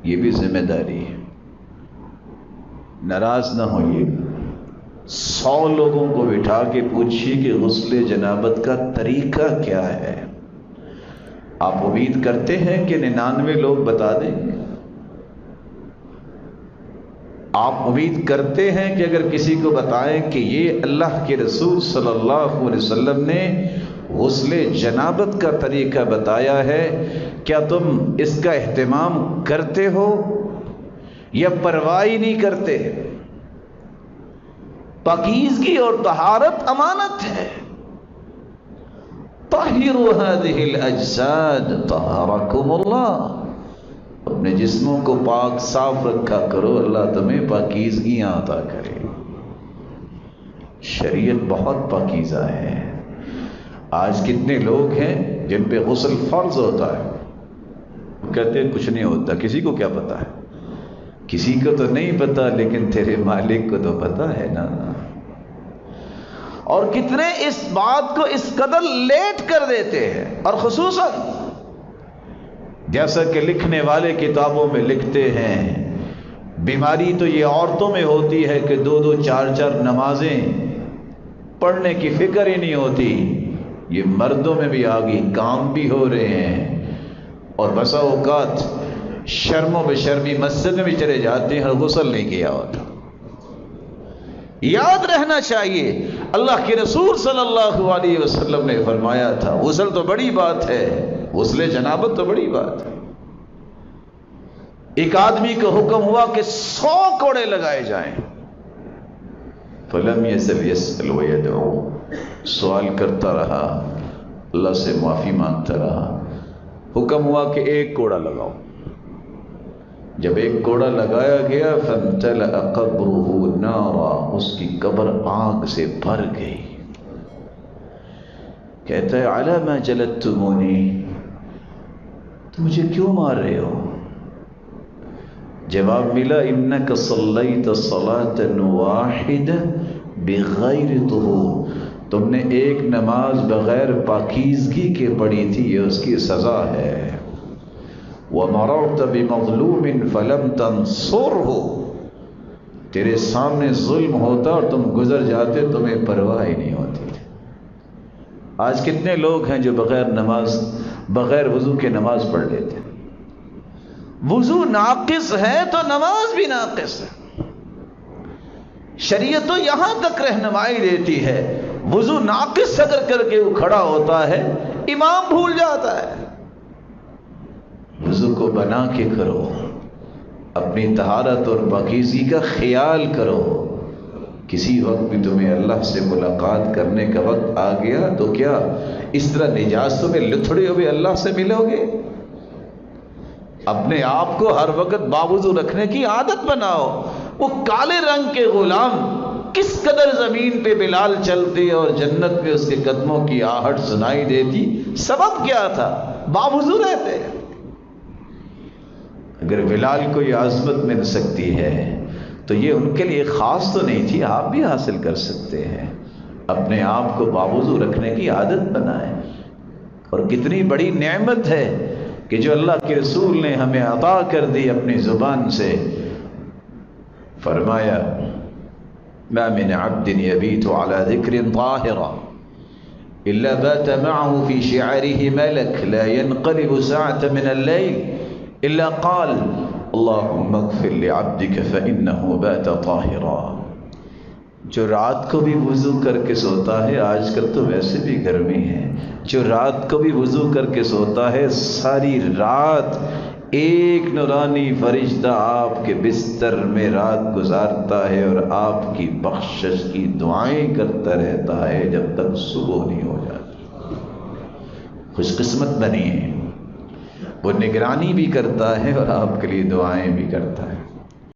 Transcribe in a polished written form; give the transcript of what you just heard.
یہ بھی ذمہ داری ہے. ناراض نہ ہوئیے. 100 لوگوں کو بٹھا کے پوچھیے کہ غسل جنابت کا طریقہ کیا ہے. آپ امید کرتے ہیں کہ 99 لوگ بتا دیں گے؟ آپ امید کرتے ہیں کہ اگر کسی کو بتائیں کہ یہ اللہ کے رسول صلی اللہ علیہ وسلم نے غسل جنابت کا طریقہ بتایا ہے، کیا تم اس کا اہتمام کرتے ہو یا پرواہ ہی نہیں کرتے؟ پاکیزگی اور طہارت امانت ہے. طہروا هذه الاجساد طہرکم اللہ. اپنے جسموں کو پاک صاف رکھا کرو، اللہ تمہیں پاکیزگیاں عطا کرے. شریعت بہت پاکیزہ ہے. آج کتنے لوگ ہیں جن پہ غسل فرض ہوتا ہے، کہتے ہیں کچھ نہیں ہوتا. کسی کو کیا پتا ہے؟ کسی کو تو نہیں پتا، لیکن تیرے مالک کو تو پتا ہے نا. اور کتنے اس بات کو اس قدر لیٹ کر دیتے ہیں. اور خصوصاً جیسا کہ لکھنے والے کتابوں میں لکھتے ہیں، بیماری تو یہ عورتوں میں ہوتی ہے کہ 2 4 نمازیں پڑھنے کی فکر ہی نہیں ہوتی. یہ مردوں میں بھی آگئی، کام بھی ہو رہے ہیں، اور بسا اوقات شرم و بشرمی مسجد میں بھی چلے جاتے ہیں اور غسل نہیں کیا ہوتا. یاد رہنا چاہیے اللہ کے رسول صلی اللہ علیہ وسلم نے فرمایا تھا غسل تو بڑی بات ہے، غسل جنابت تو بڑی بات ہے. ایک آدمی کو حکم ہوا کہ 100 کوڑے لگائے جائیں. فلم یزل یسأل ویدعو. سوال کرتا رہا، اللہ سے معافی مانگتا رہا. حکم ہوا کہ 1 کوڑا لگاؤ. جب 1 کوڑا لگایا گیا فامتلأ قبرہ نارا، اس کی قبر آگ سے بھر گئی. کہتا ہے علی ما جلدتمونی، تم مجھے کیوں مار رہے ہو؟ جواب ملا انک صلیت صلاۃ واحدہ بغیر طہور، تم نے 1 نماز بغیر پاکیزگی کے پڑھی تھی، یہ اس کی سزا ہے. وَمَرَرْتَ بِمَظْلُومٍ فَلَمْ تَنْصُرْهُ، تیرے سامنے ظلم ہوتا اور تم گزر جاتے، تمہیں پرواہ ہی نہیں ہوتی. آج کتنے لوگ ہیں جو بغیر وضو کے نماز پڑھ لیتے ہیں. وضو ناقص ہے تو نماز بھی ناقص ہے. شریعت تو یہاں تک رہنمائی دیتی ہے، وضو ناقص اگر کر کے وہ کھڑا ہوتا ہے امام بھول جاتا ہے. وضو کو بنا کے کرو، اپنی طہارت اور پاکیزگی کا خیال کرو. کسی وقت بھی تمہیں اللہ سے ملاقات کرنے کا وقت آ گیا تو کیا اس طرح نجاستوں میں لتھڑے ہوئے اللہ سے ملو گے؟ اپنے آپ کو ہر وقت باوضو رکھنے کی عادت بناؤ. وہ کالے رنگ کے غلام کس قدر زمین پہ بلال چلتے اور جنت میں اس کے قدموں کی آہٹ سنائی دیتی، سبب کیا تھا؟ باوضو رہتے. اگر بلال کو یہ عظمت مل سکتی ہے تو یہ ان کے لیے خاص تو نہیں تھی، آپ بھی حاصل کر سکتے ہیں. اپنے آپ کو باوضو رکھنے کی عادت بنائیں. اور کتنی بڑی نعمت ہے کہ جو اللہ کے رسول نے ہمیں عطا کر دی اپنی زبان سے. فرمایا ما من عبد يبيت على ذكر طاهرا إلا بات معه في شعره ملك لا ينقلب ساعة من الليل إلا قال اللهم اغفر لعبدك فإنه بات طاهرا. جو رات کو بھی وضو کر کے سوتا ہے، آج کل تو ویسے بھی گرمی ہے، جو رات کو بھی وضو کر کے سوتا ہے ساری رات ایک نورانی فرشتہ آپ کے بستر میں رات گزارتا ہے اور آپ کی بخشش کی دعائیں کرتا رہتا ہے جب تک صبح نہیں ہو جاتی. خوش قسمت بنیے، وہ نگرانی بھی کرتا ہے اور آپ کے لیے دعائیں بھی کرتا ہے.